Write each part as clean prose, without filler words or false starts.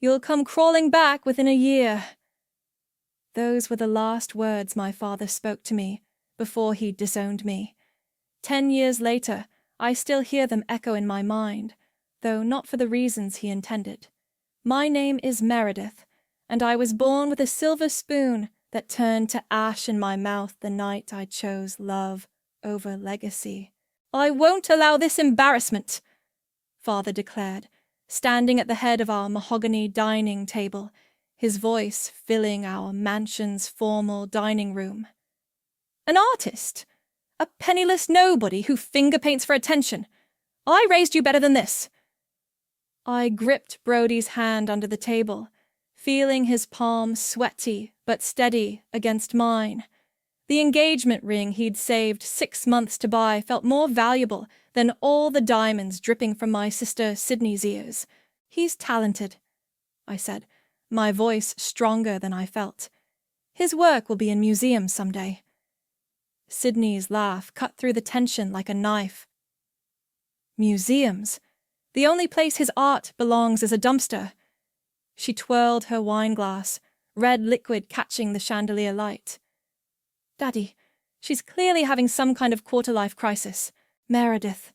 You'll come crawling back within a year." Those were the last words my father spoke to me before he disowned me. 10 years later, I still hear them echo in my mind, though not for the reasons he intended. My name is Meredith, and I was born with a silver spoon that turned to ash in my mouth the night I chose love over legacy. "I won't allow this embarrassment," Father declared, standing at the head of our mahogany dining table, his voice filling our mansion's formal dining room. "An artist? A penniless nobody who finger-paints for attention. I raised you better than this." I gripped Brody's hand under the table, feeling his palm sweaty but steady against mine. The engagement ring he'd saved 6 months to buy felt more valuable than all the diamonds dripping from my sister Sydney's ears. "He's talented," I said, my voice stronger than I felt. "His work will be in museums someday." Sydney's laugh cut through the tension like a knife. "Museums? The only place his art belongs is a dumpster." She twirled her wineglass, red liquid catching the chandelier light. "Daddy, she's clearly having some kind of quarter-life crisis. Meredith."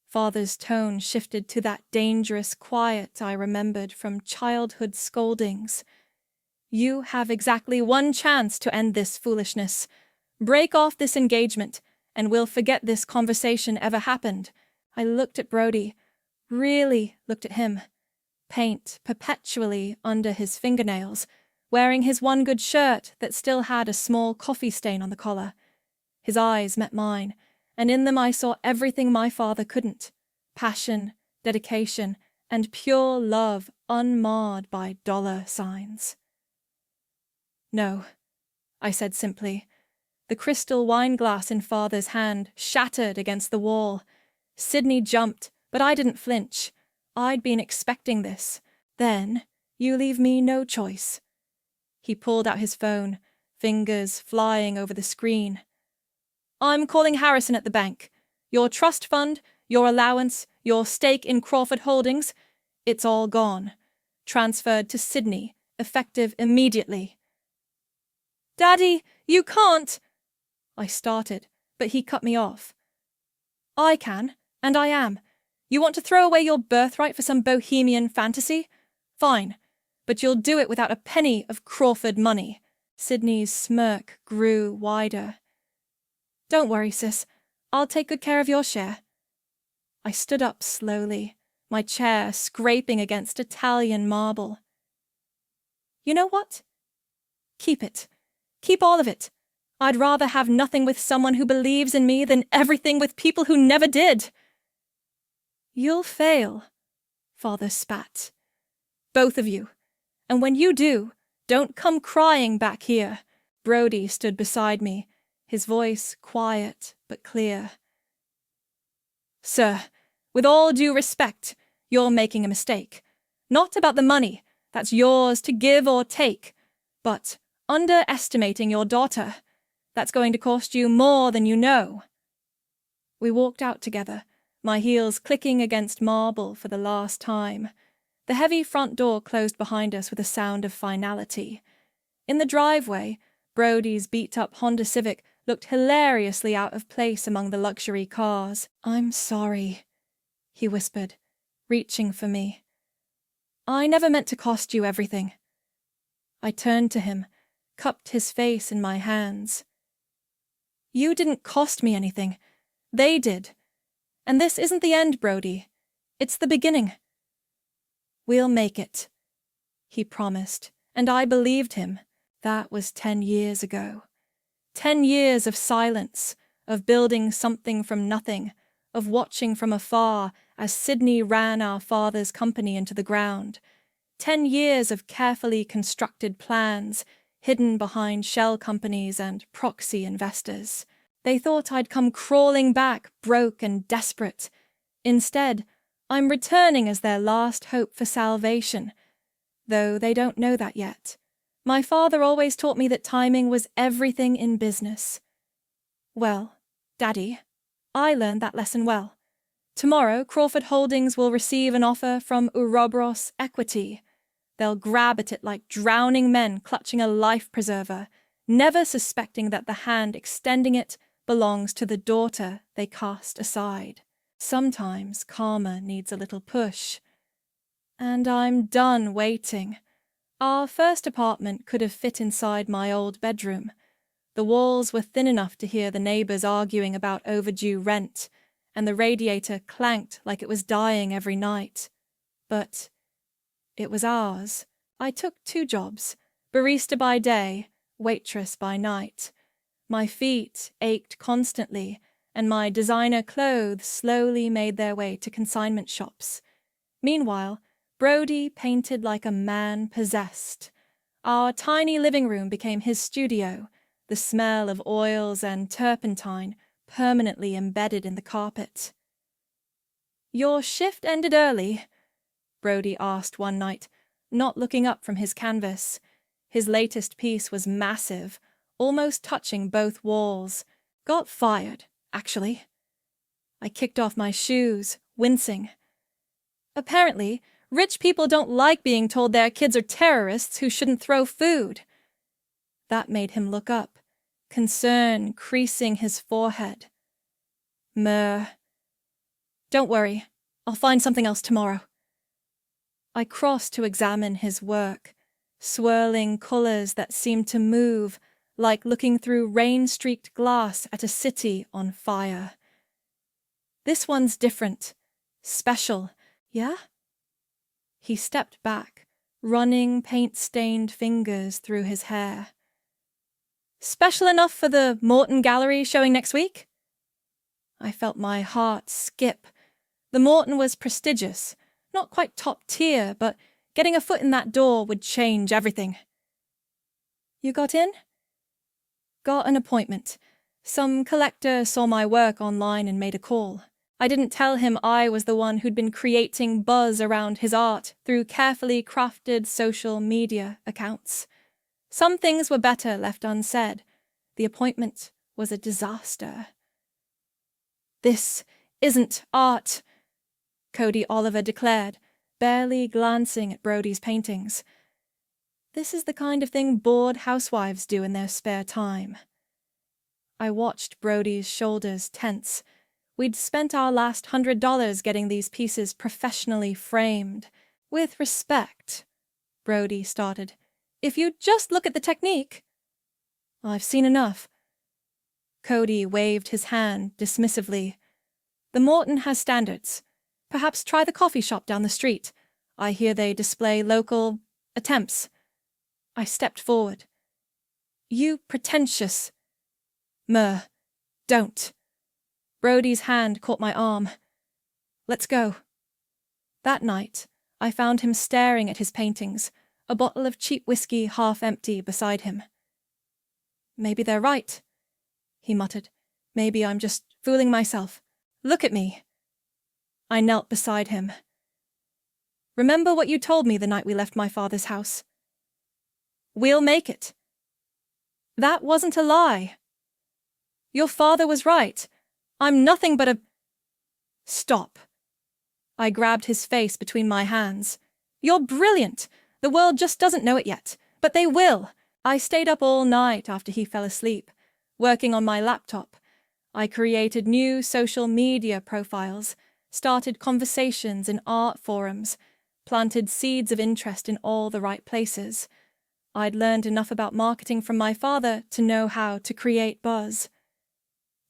Father's tone shifted to that dangerous quiet I remembered from childhood scoldings. "You have exactly 1 chance to end this foolishness. Break off this engagement, and we'll forget this conversation ever happened." I looked at Brody, really looked at him. Paint perpetually under his fingernails, wearing his one good shirt that still had a small coffee stain on the collar. His eyes met mine, and in them I saw everything my father couldn't: passion, dedication, and pure love unmarred by dollar signs. "No," I said simply. The crystal wineglass in Father's hand shattered against the wall. Sydney jumped, but I didn't flinch. I'd been expecting this. "Then you leave me no choice." He pulled out his phone, fingers flying over the screen. "I'm calling Harrison at the bank. Your trust fund, your allowance, your stake in Crawford Holdings, it's all gone. Transferred to Sydney, effective immediately." "Daddy, you can't!" I started, but he cut me off. "I can, and I am. You want to throw away your birthright for some bohemian fantasy? Fine, but you'll do it without a penny of Crawford money." Sydney's smirk grew wider. "Don't worry, sis. I'll take good care of your share." I stood up slowly, my chair scraping against Italian marble. "You know what? Keep it. Keep all of it. I'd rather have nothing with someone who believes in me than everything with people who never did." "You'll fail," Father spat. "Both of you. And when you do, don't come crying back here." Brody stood beside me, his voice quiet but clear. "Sir, with all due respect, you're making a mistake. Not about the money, that's yours to give or take, but underestimating your daughter. That's going to cost you more than you know." We walked out together, my heels clicking against marble for the last time. The heavy front door closed behind us with a sound of finality. In the driveway, Brody's beat-up Honda Civic looked hilariously out of place among the luxury cars. "I'm sorry," he whispered, reaching for me. "I never meant to cost you everything." I turned to him, cupped his face in my hands. "You didn't cost me anything. They did. And this isn't the end, Brody. It's the beginning." "We'll make it," he promised, and I believed him. That was 10 years ago. 10 years of silence, of building something from nothing, of watching from afar as Sydney ran our father's company into the ground. 10 years of carefully constructed plans, hidden behind shell companies and proxy investors. They thought I'd come crawling back, broke and desperate. Instead, I'm returning as their last hope for salvation, though they don't know that yet. My father always taught me that timing was everything in business. Well, Daddy, I learned that lesson well. Tomorrow, Crawford Holdings will receive an offer from Ouroboros Equity. They'll grab at it like drowning men clutching a life preserver, never suspecting that the hand extending it belongs to the daughter they cast aside. Sometimes karma needs a little push. And I'm done waiting. Our first apartment could have fit inside my old bedroom. The walls were thin enough to hear the neighbors arguing about overdue rent, and the radiator clanked like it was dying every night. But it was ours. I took 2 jobs, barista by day, waitress by night. My feet ached constantly, and my designer clothes slowly made their way to consignment shops. Meanwhile, Brody painted like a man possessed. Our tiny living room became his studio, the smell of oils and turpentine permanently embedded in the carpet. "Your shift ended early?" Brody asked one night, not looking up from his canvas. His latest piece was massive, almost touching both walls. "Got fired, actually." I kicked off my shoes, wincing. "Apparently, rich people don't like being told their kids are terrorists who shouldn't throw food." That made him look up, concern creasing his forehead. "Don't worry, I'll find something else tomorrow." I crossed to examine his work, swirling colors that seemed to move, like looking through rain-streaked glass at a city on fire. "This one's different. Special, yeah?" He stepped back, running paint-stained fingers through his hair. "Special enough for the Morton Gallery showing next week?" I felt my heart skip. The Morton was prestigious, not quite top tier, but getting a foot in that door would change everything. "You got in?" "Got an appointment. Some collector saw my work online and made a call. I didn't tell him I was the one who'd been creating buzz around his art through carefully crafted social media accounts. Some things were better left unsaid. The appointment was a disaster. "This isn't art," Cody Oliver declared, barely glancing at Brody's paintings. "This is the kind of thing bored housewives do in their spare time." I watched Brody's shoulders tense. We'd spent our last $100 getting these pieces professionally framed. "With respect," Brody started, "if you just look at the technique—" "I've seen enough." Cody waved his hand dismissively. "The Morton has standards. Perhaps try the coffee shop down the street. I hear they display local attempts." I stepped forward. "You pretentious—" Don't." Brody's hand caught my arm. "Let's go." That night, I found him staring at his paintings, a bottle of cheap whiskey half empty beside him. "Maybe they're right," he muttered. "Maybe I'm just fooling myself. Look at me." I knelt beside him. "Remember what you told me the night we left my father's house? We'll make it." "That wasn't a lie." "Your father was right. I'm nothing but a—" "Stop." I grabbed his face between my hands. "You're brilliant. The world just doesn't know it yet, but they will." I stayed up all night after he fell asleep, working on my laptop. I created new social media profiles, started conversations in art forums, planted seeds of interest in all the right places. I'd learned enough about marketing from my father to know how to create buzz.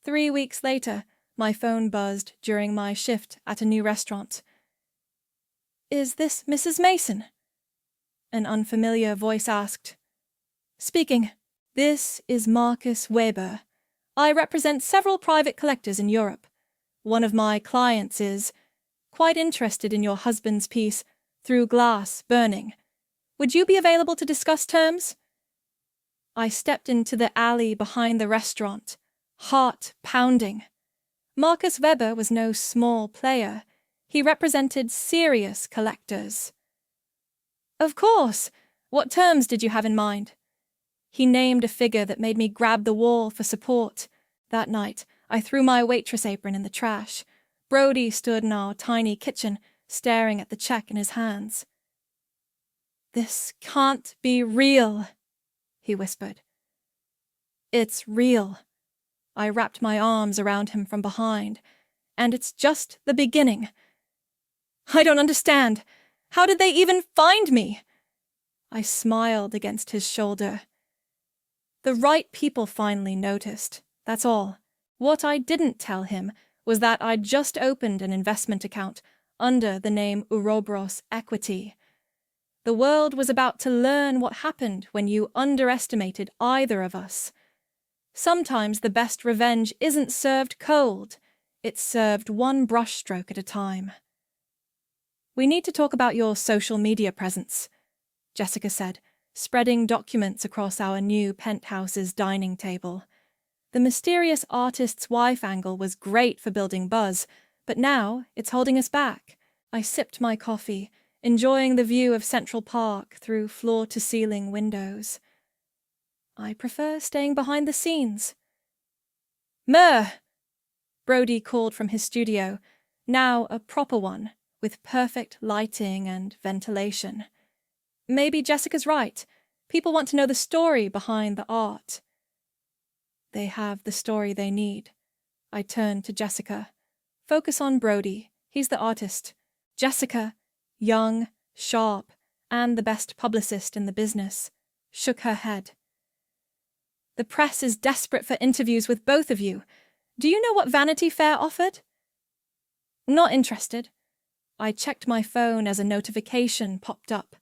3 weeks later, my phone buzzed during my shift at a new restaurant. "Is this Mrs. Mason?" An unfamiliar voice asked. "Speaking. This is Marcus Weber. I represent several private collectors in Europe. One of my clients is quite interested in your husband's piece, Through Glass Burning. Would you be available to discuss terms?" I stepped into the alley behind the restaurant, heart pounding. Marcus Weber was no small player. He represented serious collectors. "Of course. What terms did you have in mind?" He named a figure that made me grab the wall for support. That night, I threw my waitress apron in the trash. Brody stood in our tiny kitchen, staring at the check in his hands. "This can't be real," he whispered. "It's real." I wrapped my arms around him from behind. "And it's just the beginning." "I don't understand. How did they even find me?" I smiled against his shoulder. "The right people finally noticed, that's all. What I didn't tell him was that I'd just opened an investment account under the name Ouroboros Equity. The world was about to learn what happened when you underestimated either of us. Sometimes the best revenge isn't served cold. It's served one brushstroke at a time." "We need to talk about your social media presence," Jessica said, spreading documents across our new penthouse's dining table. The mysterious artist's wife angle was great for building buzz, but now it's holding us back. I sipped my coffee, enjoying the view of Central Park through floor-to-ceiling windows. "I prefer staying behind the scenes." "Mer!" Brody called from his studio, now a proper one, with perfect lighting and ventilation. "Maybe Jessica's right. People want to know the story behind the art." "They have the story they need." I turned to Jessica. "Focus on Brody. He's the artist. Jessica, young, sharp, and the best publicist in the business, shook her head. "The press is desperate for interviews with both of you. Do you know what Vanity Fair offered?" "Not interested." I checked my phone as a notification popped up.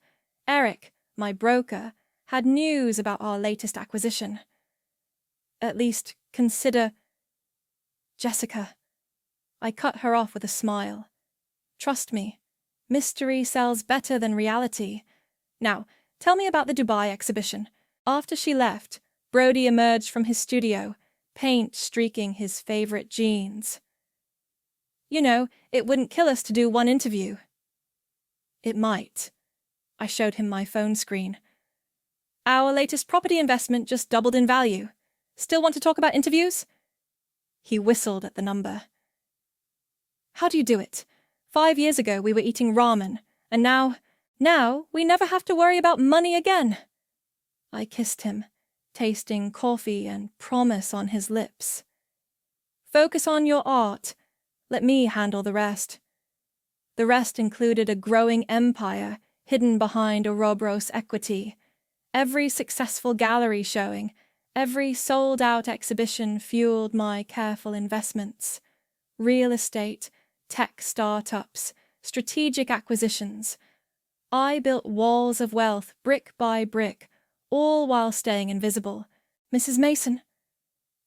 Eric, my broker, had news about our latest acquisition. "At least consider—" "Jessica." I cut her off with a smile. "Trust me, mystery sells better than reality. Now, tell me about the Dubai exhibition." After she left, Brody emerged from his studio, paint streaking his favorite jeans. "You know, it wouldn't kill us to do one interview." "It might." I showed him my phone screen. "Our latest property investment just doubled in value. Still want to talk about interviews?" He whistled at the number. "How do you do it? 5 years ago we were eating ramen, and now we never have to worry about money again." I kissed him, tasting coffee and promise on his lips. "Focus on your art. Let me handle the rest." The rest included a growing empire hidden behind Ouroboros Equity. Every successful gallery showing, every sold-out exhibition fueled my careful investments. Real estate, tech startups, strategic acquisitions. I built walls of wealth brick by brick, all while staying invisible. "Mrs. Mason?"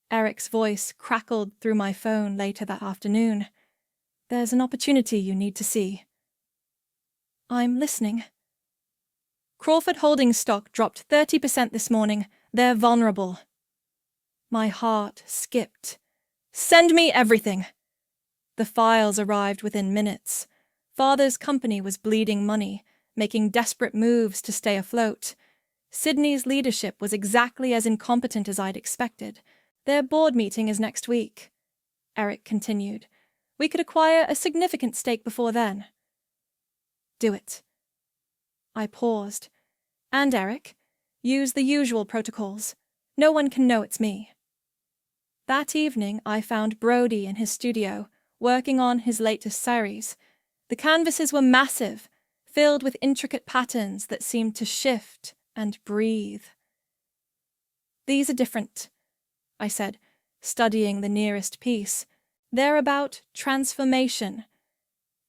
Eric's voice crackled through my phone later that afternoon. "There's an opportunity you need to see." "I'm listening." "Crawford Holdings stock dropped 30% this morning. They're vulnerable." My heart skipped. "Send me everything." The files arrived within minutes. Father's company was bleeding money, making desperate moves to stay afloat. Sydney's leadership was exactly as incompetent as I'd expected. "Their board meeting is next week," Eric continued. "We could acquire a significant stake before then." "Do it." I paused. "And Eric, use the usual protocols. No one can know it's me." That evening I found Brody in his studio, working on his latest series. The canvases were massive, filled with intricate patterns that seemed to shift and breathe. "These are different," I said, studying the nearest piece. "They're about transformation."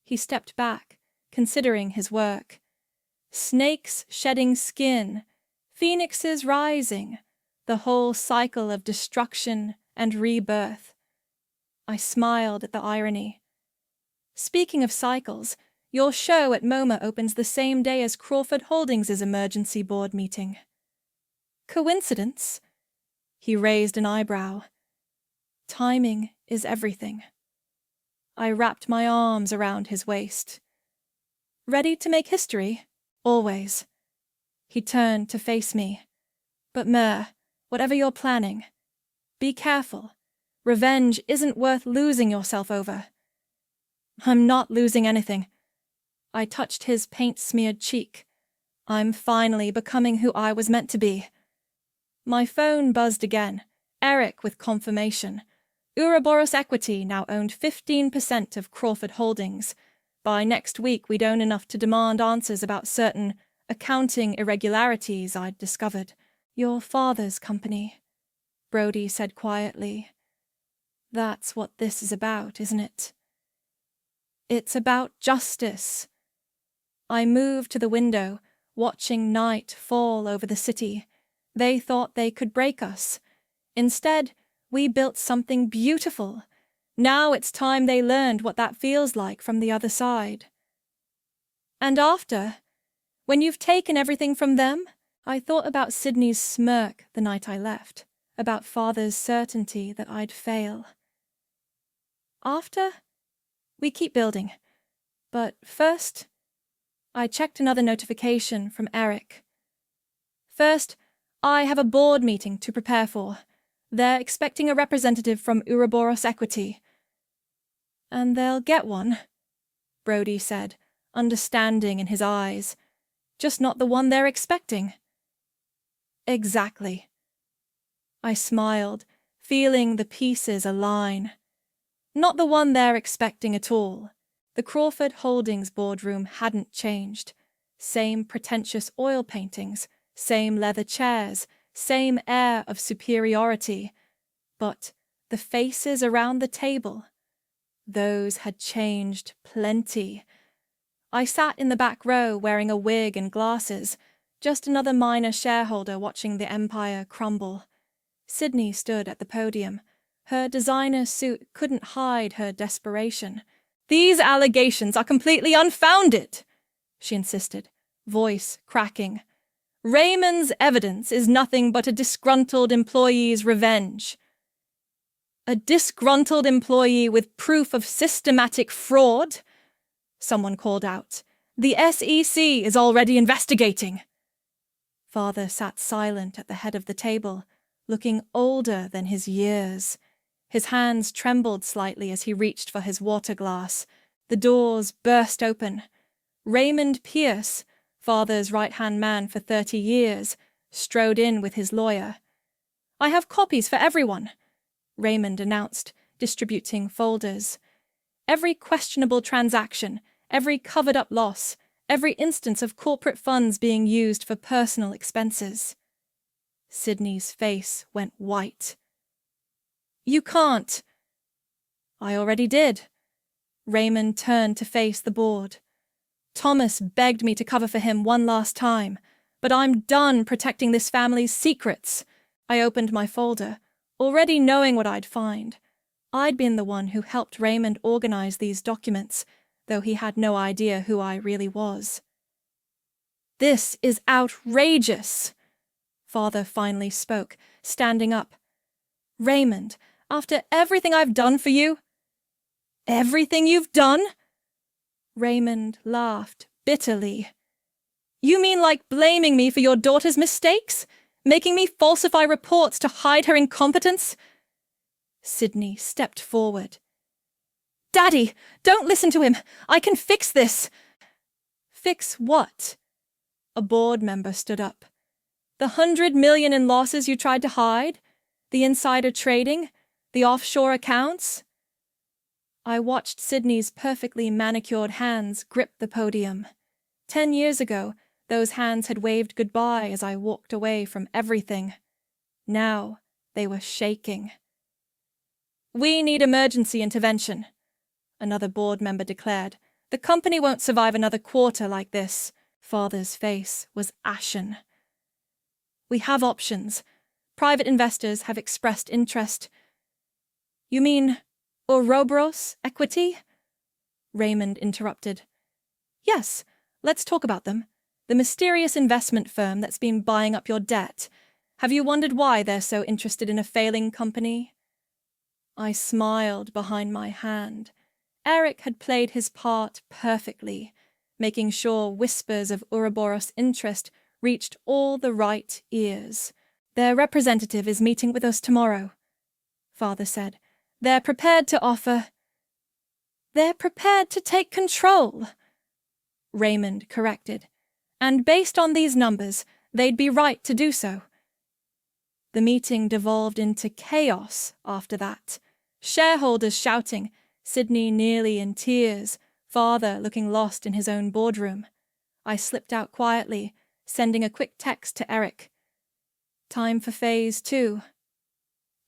He stepped back, considering his work. Snakes shedding skin, phoenixes rising, the whole cycle of destruction and rebirth. I smiled at the irony. "Speaking of cycles, your show at MoMA opens the same day as Crawford Holdings' emergency board meeting." "Coincidence?" He raised an eyebrow. "Timing is everything." I wrapped my arms around his waist. "Ready to make history? Always." He turned to face me. "But Mer, whatever you're planning, be careful. Revenge isn't worth losing yourself over." "I'm not losing anything." I touched his paint-smeared cheek. I'm finally becoming who I was meant to be. My phone buzzed again, Eric with confirmation. Ouroboros Equity now owned 15% of Crawford Holdings. By next week we'd own enough to demand answers about certain accounting irregularities I'd discovered. Your father's company, Brody said quietly. That's what this is about, isn't it? It's about justice. I moved to the window, watching night fall over the city. They thought they could break us. Instead, we built something beautiful. Now it's time they learned what that feels like from the other side. And after, when you've taken everything from them, I thought about Sydney's smirk the night I left, about Father's certainty that I'd fail. After, we keep building. But first, I checked another notification from Eric. First, I have a board meeting to prepare for. They're expecting a representative from Ouroboros Equity. And they'll get one, Brody said, understanding in his eyes. Just not the one they're expecting. Exactly. I smiled, feeling the pieces align. Not the one they're expecting at all. The Crawford Holdings boardroom hadn't changed. Same pretentious oil paintings, same leather chairs, same air of superiority. But the faces around the table, those had changed plenty. I sat in the back row wearing a wig and glasses, just another minor shareholder watching the empire crumble. Sydney stood at the podium. Her designer suit couldn't hide her desperation. These allegations are completely unfounded, she insisted, voice cracking. Raymond's evidence is nothing but a disgruntled employee's revenge. A disgruntled employee with proof of systematic fraud? Someone called out. The SEC is already investigating. Father sat silent at the head of the table, looking older than his years. His hands trembled slightly as he reached for his water glass. The doors burst open. Raymond Pierce, Father's right-hand man for 30 years, strode in with his lawyer. I have copies for everyone, Raymond announced, distributing folders. Every questionable transaction, every covered-up loss, every instance of corporate funds being used for personal expenses. Sydney's face went white. You can't. I already did. Raymond turned to face the board. Thomas begged me to cover for him one last time, but I'm done protecting this family's secrets. I opened my folder, already knowing what I'd find. I'd been the one who helped Raymond organize these documents, though he had no idea who I really was. This is outrageous, Father finally spoke, standing up. Raymond, after everything I've done for you? Everything you've done? Raymond laughed bitterly. You mean like blaming me for your daughter's mistakes? Making me falsify reports to hide her incompetence? Sydney stepped forward. Daddy, don't listen to him. I can fix this. Fix what? A board member stood up. The $100 million in losses you tried to hide? The insider trading? The offshore accounts? I watched Sydney's perfectly manicured hands grip the podium. 10 years ago, those hands had waved goodbye as I walked away from everything. Now, they were shaking. We need emergency intervention, another board member declared. The company won't survive another quarter like this. Father's face was ashen. We have options. Private investors have expressed interest. You mean Ouroboros Equity? Raymond interrupted. Yes, let's talk about them. The mysterious investment firm that's been buying up your debt. Have you wondered why they're so interested in a failing company? I smiled behind my hand. Eric had played his part perfectly, making sure whispers of Ouroboros interest reached all the right ears. Their representative is meeting with us tomorrow, Father said. They're prepared to offer. They're prepared to take control, Raymond corrected. And based on these numbers, they'd be right to do so. The meeting devolved into chaos after that. Shareholders shouting, Sydney nearly in tears, father looking lost in his own boardroom. I slipped out quietly, sending a quick text to Eric. Time for phase 2.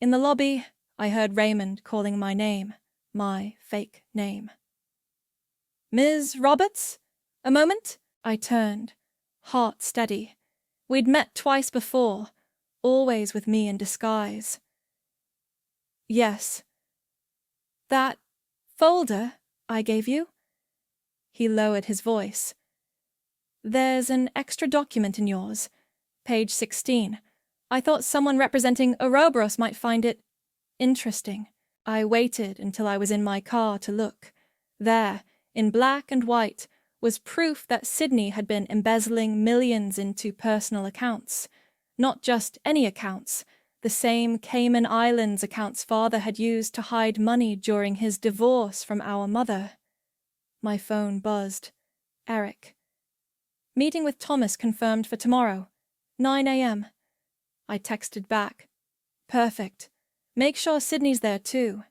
In the lobby, I heard Raymond calling my name, my fake name. Ms. Roberts? A moment? I turned, heart steady. We'd met twice before, always with me in disguise. Yes. That folder I gave you? He lowered his voice. There's an extra document in yours, page 16. I thought someone representing Ouroboros might find it interesting. I waited until I was in my car to look. There, in black and white, was proof that Sydney had been embezzling millions into personal accounts. Not just any accounts, the same Cayman Islands accounts father had used to hide money during his divorce from our mother. My phone buzzed. Eric. Meeting with Thomas confirmed for tomorrow, 9 a.m. I texted back. Perfect. Make sure Sydney's there too.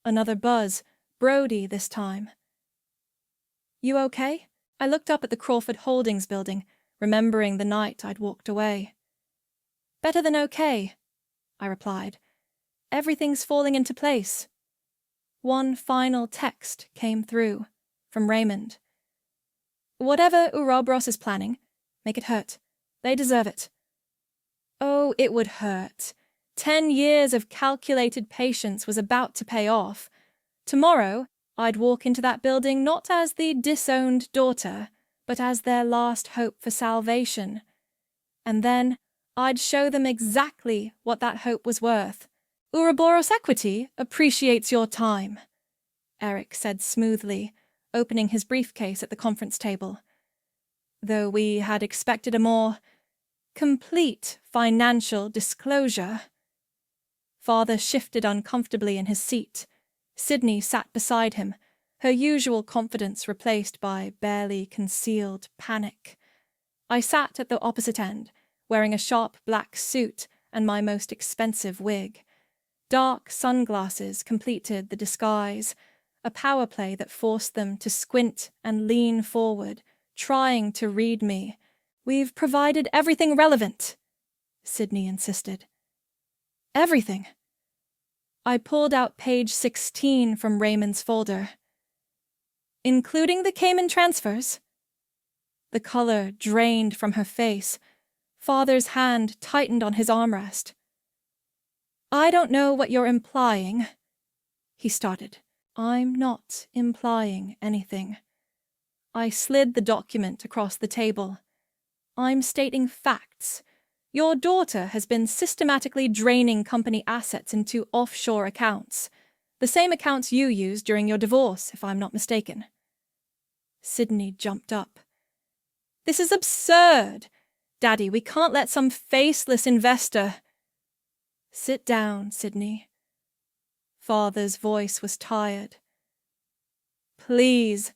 Another buzz, Brody this time. You okay? I looked up at the Crawford Holdings building, remembering the night I'd walked away. Better than okay, I replied. Everything's falling into place. One final text came through, from Raymond. Whatever Ouroboros is planning, make it hurt. They deserve it. Oh, it would hurt. 10 years of calculated patience was about to pay off. Tomorrow, I'd walk into that building not as the disowned daughter, but as their last hope for salvation. And then I'd show them exactly what that hope was worth. Ouroboros Equity appreciates your time, Eric said smoothly, opening his briefcase at the conference table. Though we had expected a more complete financial disclosure. Father shifted uncomfortably in his seat. Sydney sat beside him, her usual confidence replaced by barely concealed panic. I sat at the opposite end, wearing a sharp black suit and my most expensive wig. Dark sunglasses completed the disguise, a power play that forced them to squint and lean forward, trying to read me. We've provided everything relevant, Sydney insisted. Everything. I pulled out page 16 from Raymond's folder. Including the Cayman transfers? The color drained from her face. Father's hand tightened on his armrest. I don't know what you're implying, he started. I'm not implying anything. I slid the document across the table. I'm stating facts. Your daughter has been systematically draining company assets into offshore accounts. The same accounts you used during your divorce, if I'm not mistaken. Sydney jumped up. This is absurd! Daddy, we can't let some faceless investor... Sit down, Sydney. Father's voice was tired. Please,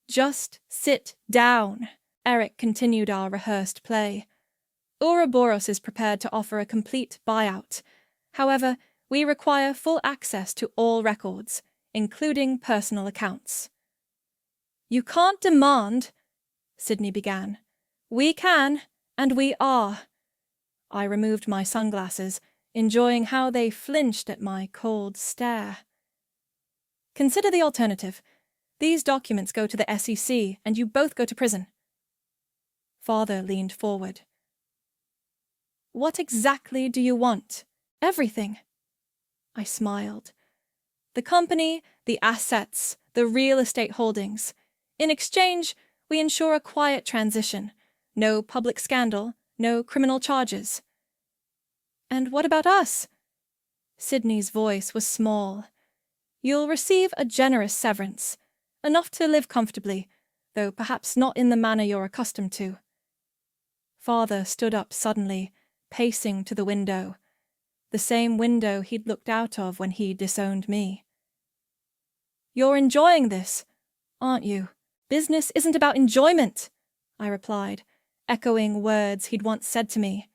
just sit down. Eric continued our rehearsed play. Ouroboros is prepared to offer a complete buyout. However, we require full access to all records, including personal accounts. You can't demand, Sydney began. We can, and we are. I removed my sunglasses, enjoying how they flinched at my cold stare. Consider the alternative. These documents go to the SEC, and you both go to prison. Father leaned forward. What exactly do you want? Everything. I smiled. The company, the assets, the real estate holdings. In exchange, we ensure a quiet transition. No public scandal, no criminal charges. And what about us? Sydney's voice was small. You'll receive a generous severance, enough to live comfortably, though perhaps not in the manner you're accustomed to. Father stood up suddenly, pacing to the window, the same window he'd looked out of when he disowned me. You're enjoying this, aren't you? Business isn't about enjoyment, I replied, echoing words he'd once said to me.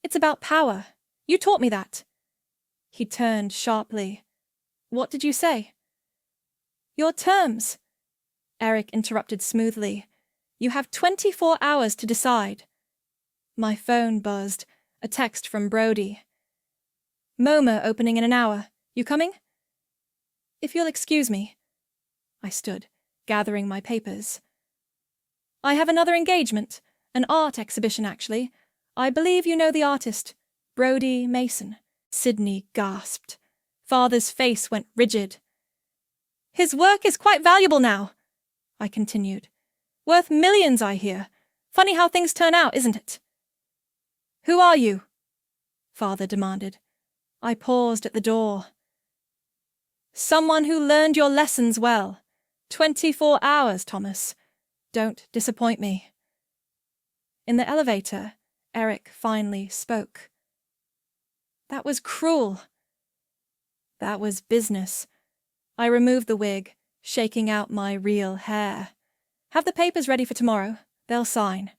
It's about power. You taught me that. He turned sharply. What did you say? Your terms. Eric interrupted smoothly. You have 24 hours to decide. My phone buzzed, a text from Brody. MoMA opening in an hour. You coming? If you'll excuse me. I stood, gathering my papers. I have another engagement, an art exhibition actually. I believe you know the artist, Brody Mason. Sydney gasped. Father's face went rigid. His work is quite valuable now, I continued. Worth millions, I hear. Funny how things turn out, isn't it? Who are you? Father demanded. I paused at the door. Someone who learned your lessons well. 24 hours, Thomas. Don't disappoint me. In the elevator, Eric finally spoke. That was cruel. That was business. I removed the wig, shaking out my real hair. Have the papers ready for tomorrow. They'll sign.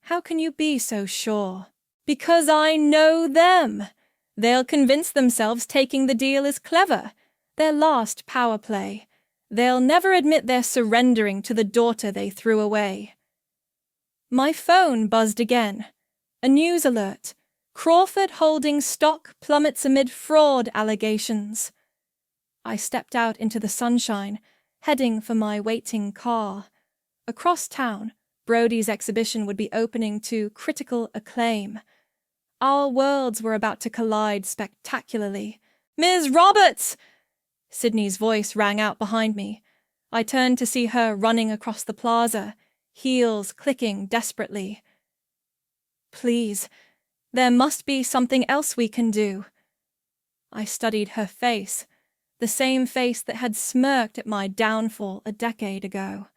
How can you be so sure? Because I know them. They'll convince themselves taking the deal is clever. Their last power play. They'll never admit they're surrendering to the daughter they threw away. My phone buzzed again. A news alert. Crawford Holdings stock plummets amid fraud allegations. I stepped out into the sunshine, heading for my waiting car. Across town, Brody's exhibition would be opening to critical acclaim. Our worlds were about to collide spectacularly. Ms. Roberts! Sydney's voice rang out behind me. I turned to see her running across the plaza, heels clicking desperately. Please, there must be something else we can do. I studied her face, the same face that had smirked at my downfall a decade ago.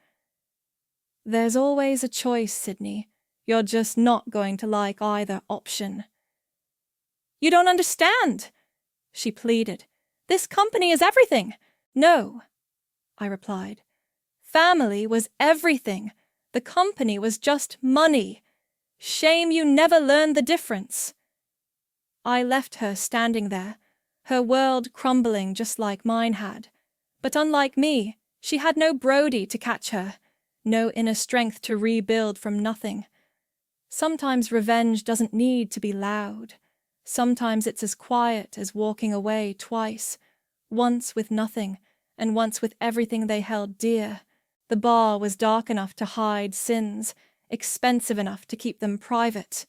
There's always a choice, Sydney. You're just not going to like either option. You don't understand, she pleaded. This company is everything. No, I replied. Family was everything. The company was just money. Shame you never learned the difference. I left her standing there, her world crumbling just like mine had. But unlike me, she had no Brody to catch her, no inner strength to rebuild from nothing. Sometimes revenge doesn't need to be loud. Sometimes it's as quiet as walking away twice, once with nothing, and once with everything they held dear. The bar was dark enough to hide sins, expensive enough to keep them private.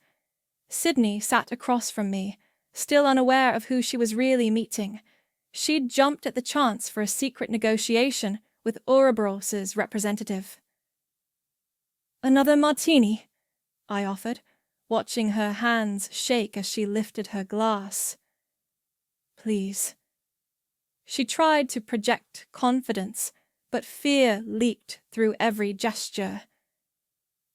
Sydney sat across from me, still unaware of who she was really meeting. She'd jumped at the chance for a secret negotiation with Ouroboros's representative. Another martini, I offered, watching her hands shake as she lifted her glass. Please. She tried to project confidence, but fear leaked through every gesture.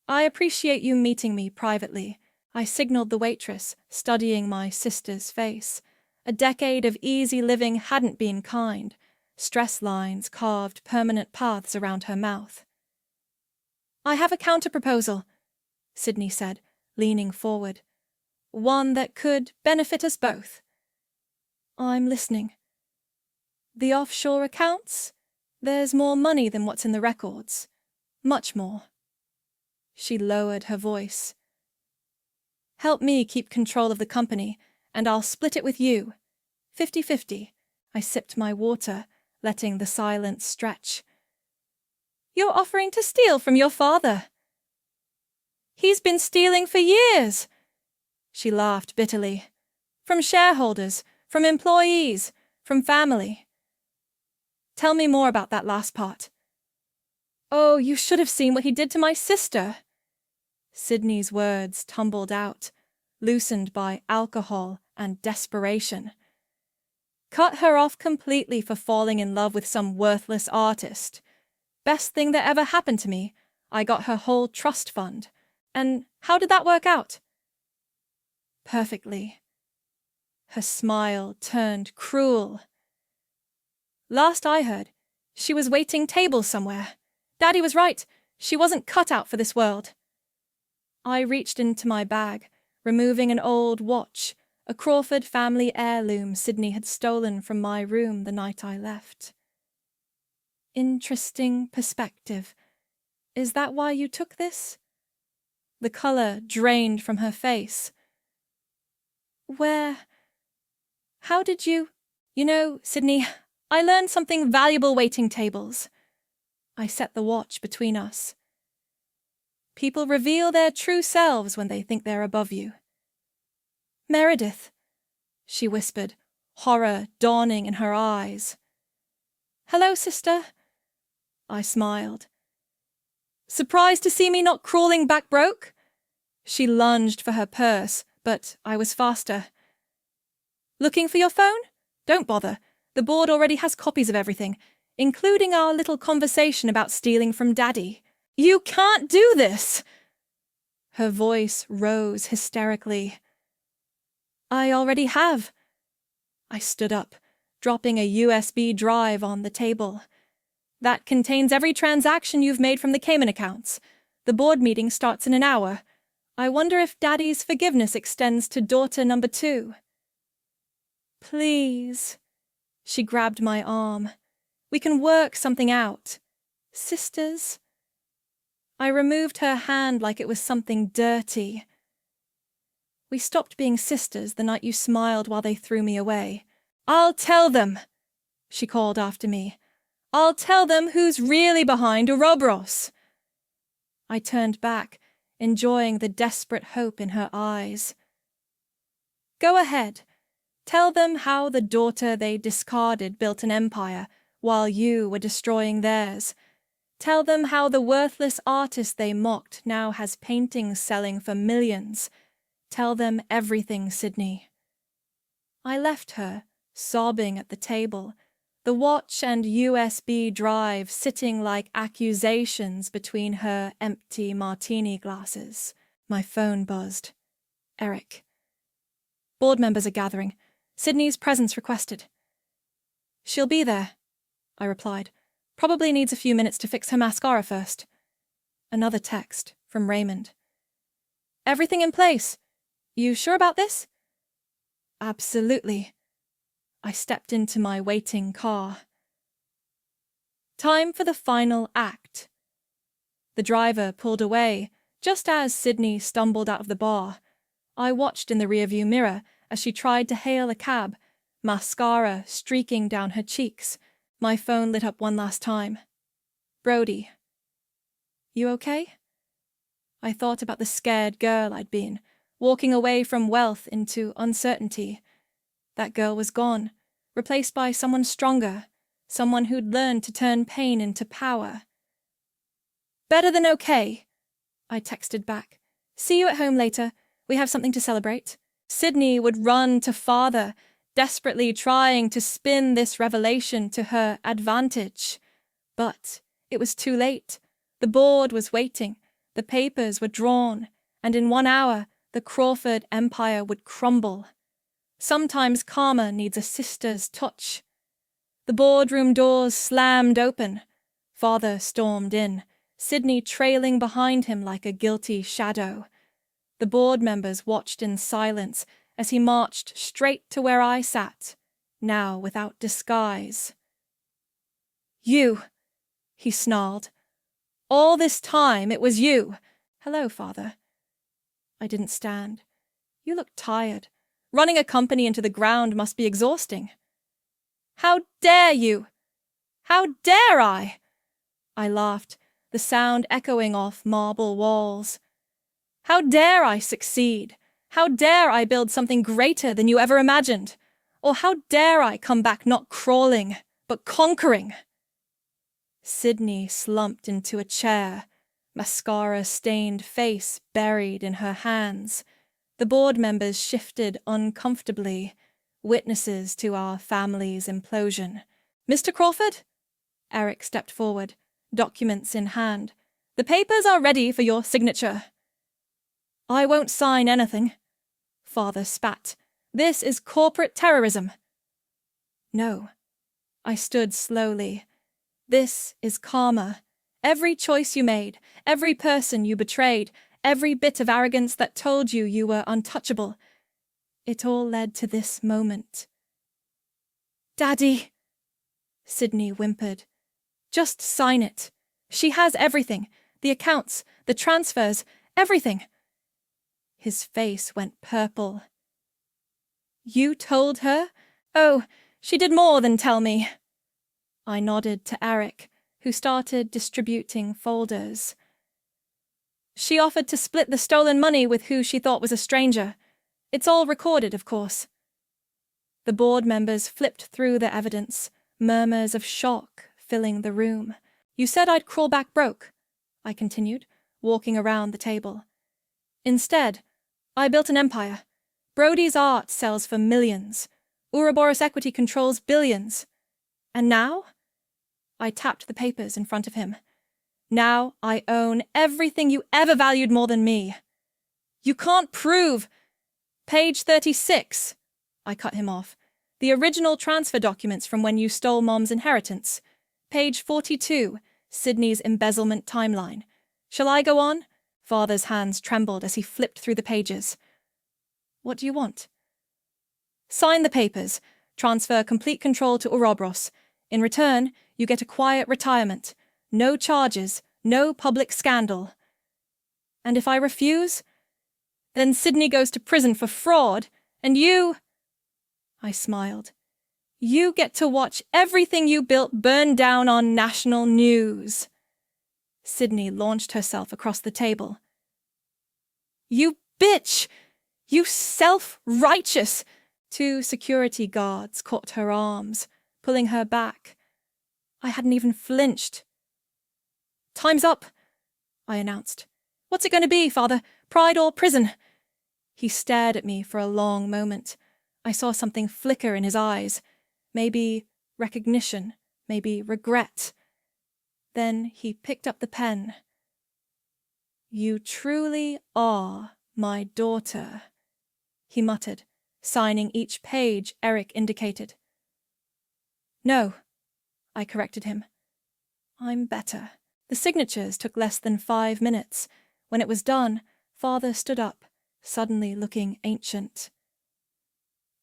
I appreciate you meeting me privately, I signaled the waitress, studying my sister's face. A decade of easy living hadn't been kind. Stress lines carved permanent paths around her mouth. I have a counter-proposal, Sydney said, leaning forward. One that could benefit us both. I'm listening. The offshore accounts? There's more money than what's in the records. Much more. She lowered her voice. Help me keep control of the company, and I'll split it with you. 50-50. I sipped my water, letting the silence stretch. You're offering to steal from your father. He's been stealing for years. She laughed bitterly. From shareholders, from employees, from family. Tell me more about that last part. Oh, you should have seen what he did to my sister. Sydney's words tumbled out, loosened by alcohol and desperation. Cut her off completely for falling in love with some worthless artist. Best thing that ever happened to me. I got her whole trust fund. And how did that work out? Perfectly. Her smile turned cruel. Last I heard, she was waiting tables somewhere. Daddy was right. She wasn't cut out for this world. I reached into my bag, removing an old watch, a Crawford family heirloom Sydney had stolen from my room the night I left. Interesting perspective. Is that why you took this? The colour drained from her face. How did you... You know, Sydney, I learned something valuable waiting tables. I set the watch between us. People reveal their true selves when they think they're above you. Meredith, she whispered, horror dawning in her eyes. Hello, sister. I smiled. Surprised to see me not crawling back broke? She lunged for her purse, but I was faster. Looking for your phone? Don't bother. The board already has copies of everything, including our little conversation about stealing from Daddy. You can't do this! Her voice rose hysterically. I already have. I stood up, dropping a USB drive on the table. That contains every transaction you've made from the Cayman accounts. The board meeting starts in an hour. I wonder if Daddy's forgiveness extends to daughter number 2. Please. She grabbed my arm. We can work something out. Sisters? I removed her hand like it was something dirty. We stopped being sisters the night you smiled while they threw me away. I'll tell them, she called after me. I'll tell them who's really behind Ouroboros. I turned back, enjoying the desperate hope in her eyes. Go ahead. Tell them how the daughter they discarded built an empire while you were destroying theirs. Tell them how the worthless artist they mocked now has paintings selling for millions. Tell them everything, Sydney. I left her, sobbing at the table, the watch and USB drive sitting like accusations between her empty martini glasses. My phone buzzed. Eric. Board members are gathering. Sydney's presence requested. She'll be there, I replied. Probably needs a few minutes to fix her mascara first. Another text from Raymond. Everything in place. You sure about this? Absolutely. I stepped into my waiting car. Time for the final act. The driver pulled away, just as Sydney stumbled out of the bar. I watched in the rearview mirror as she tried to hail a cab, mascara streaking down her cheeks. My phone lit up one last time. Brody. You okay? I thought about the scared girl I'd been, walking away from wealth into uncertainty. That girl was gone, replaced by someone stronger, someone who'd learned to turn pain into power. Better than okay, I texted back. See you at home later. We have something to celebrate. Sydney would run to father, desperately trying to spin this revelation to her advantage. But it was too late. The board was waiting, the papers were drawn, and in 1 hour the Crawford empire would crumble. Sometimes karma needs a sister's touch. The boardroom doors slammed open. Father stormed in, Sydney trailing behind him like a guilty shadow. The board members watched in silence as he marched straight to where I sat, now without disguise. You, he snarled. All this time it was you. Hello, Father. I didn't stand. You look tired. Running a company into the ground must be exhausting. How dare you? How dare I? I laughed, the sound echoing off marble walls. How dare I succeed? How dare I build something greater than you ever imagined? Or how dare I come back not crawling, but conquering? Sydney slumped into a chair, mascara-stained face buried in her hands. The board members shifted uncomfortably, witnesses to our family's implosion. Mr. Crawford? Eric stepped forward, documents in hand. The papers are ready for your signature. I won't sign anything. Father spat. This is corporate terrorism. No. I stood slowly. This is karma, Every choice you made, every person you betrayed, every bit of arrogance that told you you were untouchable, it all led to this moment. Daddy, Sydney whimpered. Just sign it. She has everything. The accounts, the transfers, everything. His face went purple. You told her? Oh, she did more than tell me. I nodded to Eric, who started distributing folders. She offered to split the stolen money with who she thought was a stranger. It's all recorded, of course. The board members flipped through the evidence, murmurs of shock filling the room. You said I'd crawl back broke, I continued, walking around the table. Instead, I built an empire. Brody's art sells for millions. Ouroboros Equity controls billions. And now? I tapped the papers in front of him. Now I own everything you ever valued more than me. You can't prove. Page 36. I cut him off. The original transfer documents from when you stole Mom's inheritance. Page 42. Sydney's embezzlement timeline. Shall I go on? Father's hands trembled as he flipped through the pages. What do you want? Sign the papers. Transfer complete control to Ouroboros. In return, you get a quiet retirement. No charges, no public scandal. And if I refuse? Then Sydney goes to prison for fraud, and you... I smiled. You get to watch everything you built burn down on national news. Sydney launched herself across the table. You bitch! You self-righteous! 2 security guards caught her arms, pulling her back. I hadn't even flinched. Time's up, I announced. What's it going to be, Father? Pride or prison? He stared at me for a long moment. I saw something flicker in his eyes. Maybe recognition, maybe regret. Then he picked up the pen. You truly are my daughter, he muttered, signing each page Eric indicated. No, I corrected him. I'm better. The signatures took less than 5 minutes. When it was done, Father stood up, suddenly looking ancient.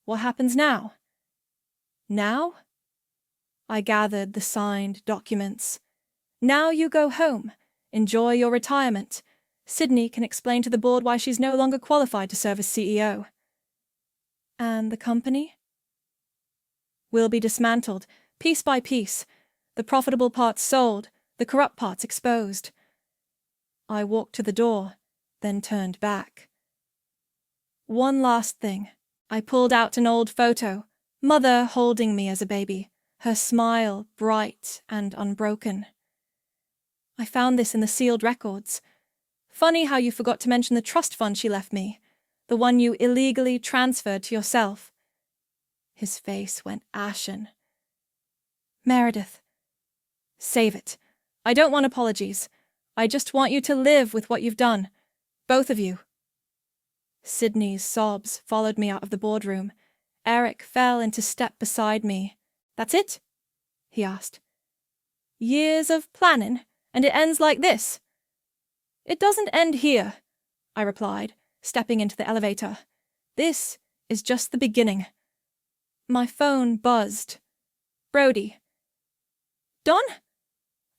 What happens now? Now? I gathered the signed documents. Now you go home. Enjoy your retirement. Sydney can explain to the board why she's no longer qualified to serve as CEO. And the company? Will be dismantled, piece by piece. The profitable parts sold, the corrupt parts exposed. I walked to the door, then turned back. One last thing. I pulled out an old photo, Mother holding me as a baby, her smile bright and unbroken. I found this in the sealed records. Funny how you forgot to mention the trust fund she left me, the one you illegally transferred to yourself. His face went ashen. Meredith, save it. I don't want apologies. I just want you to live with what you've done. Both of you. Sydney's sobs followed me out of the boardroom. Eric fell into step beside me. That's it? He asked. Years of planning, and it ends like this? It doesn't end here, I replied, stepping into the elevator. This is just the beginning. My phone buzzed. Brody. Don?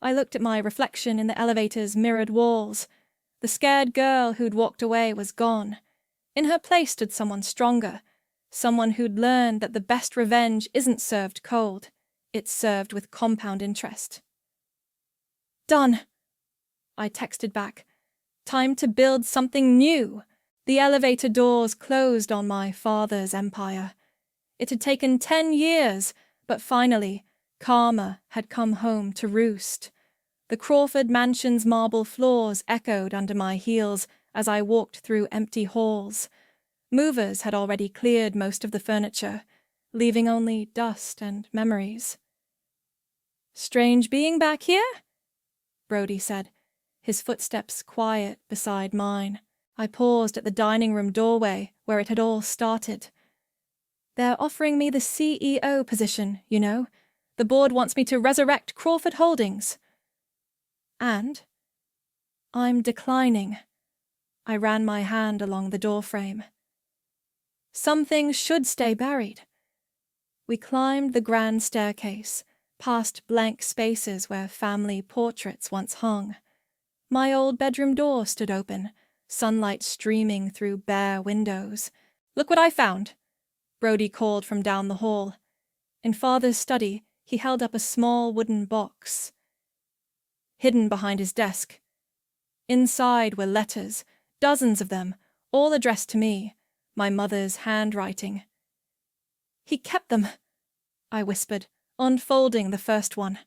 I looked at my reflection in the elevator's mirrored walls. The scared girl who'd walked away was gone. In her place stood someone stronger, someone who'd learned that the best revenge isn't served cold, it's served with compound interest. Done, I texted back. Time to build something new. The elevator doors closed on my father's empire. It had taken 10 years, but finally, karma had come home to roost. The Crawford mansion's marble floors echoed under my heels as I walked through empty halls. Movers had already cleared most of the furniture, leaving only dust and memories. Strange being back here? Brody said, his footsteps quiet beside mine. I paused at the dining room doorway where it had all started. They're offering me the CEO position, you know. The board wants me to resurrect Crawford Holdings. And I'm declining. I ran my hand along the doorframe. Some things should stay buried. We climbed the grand staircase, past blank spaces where family portraits once hung. My old bedroom door stood open, sunlight streaming through bare windows. "Look what I found," Brody called from down the hall. In Father's study, he held up a small wooden box, hidden behind his desk. Inside were letters, dozens of them, all addressed to me, my mother's handwriting. "He kept them," I whispered, unfolding the first one.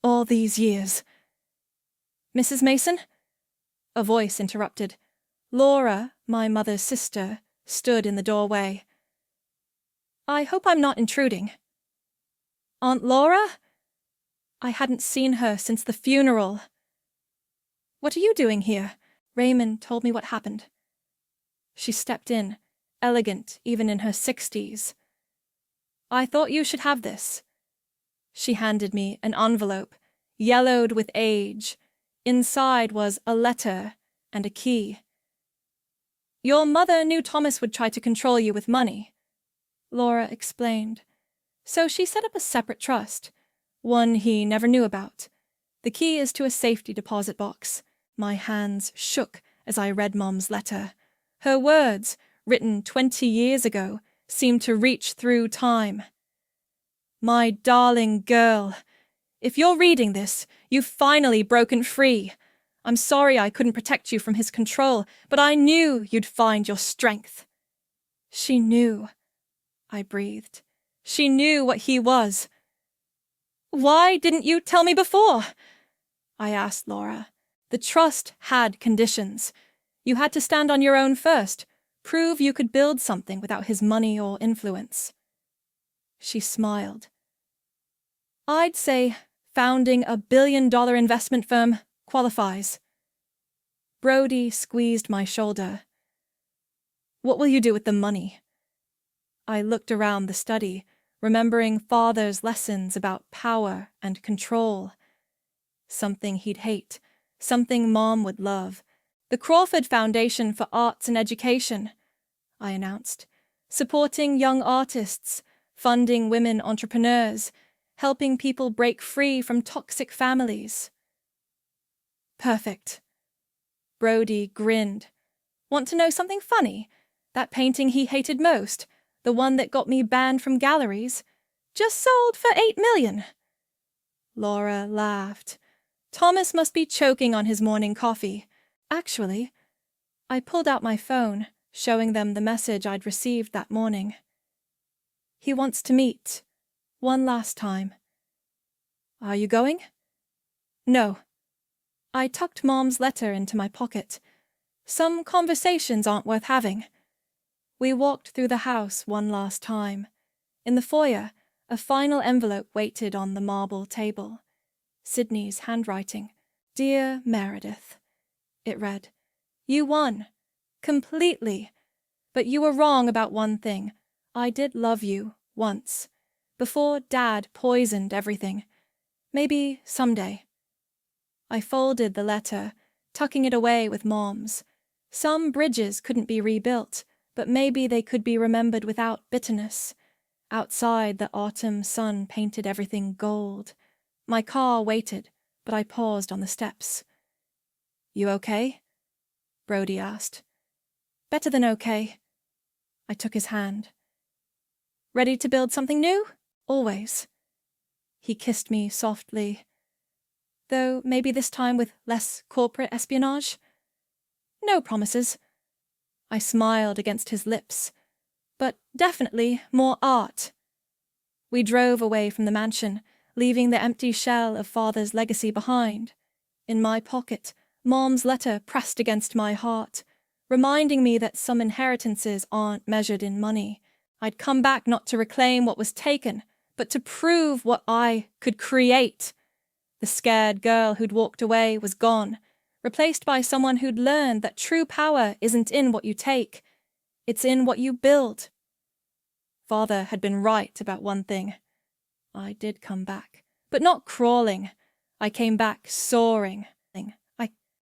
"All these years." "Mrs. Mason?" A voice interrupted. Laura, my mother's sister, stood in the doorway. "I hope I'm not intruding." "Aunt Laura?" I hadn't seen her since the funeral. "What are you doing here?" Raymond told me what happened. She stepped in, elegant even in her 60s. "I thought you should have this." She handed me an envelope, yellowed with age. Inside was a letter and a key. "Your mother knew Thomas would try to control you with money," Laura explained. "So she set up a separate trust, one he never knew about. The key is to a safety deposit box." My hands shook as I read Mom's letter. Her words, written 20 years ago, seemed to reach through time. "My darling girl, if you're reading this, you've finally broken free. I'm sorry I couldn't protect you from his control, but I knew you'd find your strength." She knew, I breathed. She knew what he was. "Why didn't you tell me before?" I asked Laura. "The trust had conditions. You had to stand on your own first, prove you could build something without his money or influence." She smiled. "I'd say founding a billion-dollar investment firm qualifies." Brody squeezed my shoulder. "What will you do with the money?" I looked around the study, remembering Father's lessons about power and control. Something he'd hate, something Mom would love. "The Crawford Foundation for Arts and Education," I announced. "Supporting young artists, funding women entrepreneurs, helping people break free from toxic families." "Perfect." Brody grinned. "Want to know something funny? That painting he hated most, the one that got me banned from galleries, just sold for $8 million. Laura laughed. "Thomas must be choking on his morning coffee. Actually," I pulled out my phone, showing them the message I'd received that morning. "He wants to meet. One last time." "Are you going?" "No." I tucked Mom's letter into my pocket. Some conversations aren't worth having. We walked through the house one last time. In the foyer, a final envelope waited on the marble table. Sydney's handwriting. "Dear Meredith," it read. "You won. Completely. But you were wrong about one thing. I did love you, once. Before Dad poisoned everything. Maybe someday." I folded the letter, tucking it away with Mom's. Some bridges couldn't be rebuilt, but maybe they could be remembered without bitterness. Outside, the autumn sun painted everything gold. My car waited, but I paused on the steps. "You okay?" Brody asked. "Better than okay." I took his hand. "Ready to build something new? Always." He kissed me softly. "Though maybe this time with less corporate espionage?" "No promises." I smiled against his lips. "But definitely more art." We drove away from the mansion, leaving the empty shell of Father's legacy behind. In my pocket, Mom's letter pressed against my heart, reminding me that some inheritances aren't measured in money. I'd come back not to reclaim what was taken, but to prove what I could create. The scared girl who'd walked away was gone, replaced by someone who'd learned that true power isn't in what you take, it's in what you build. Father had been right about one thing. I did come back, but not crawling. I came back soaring.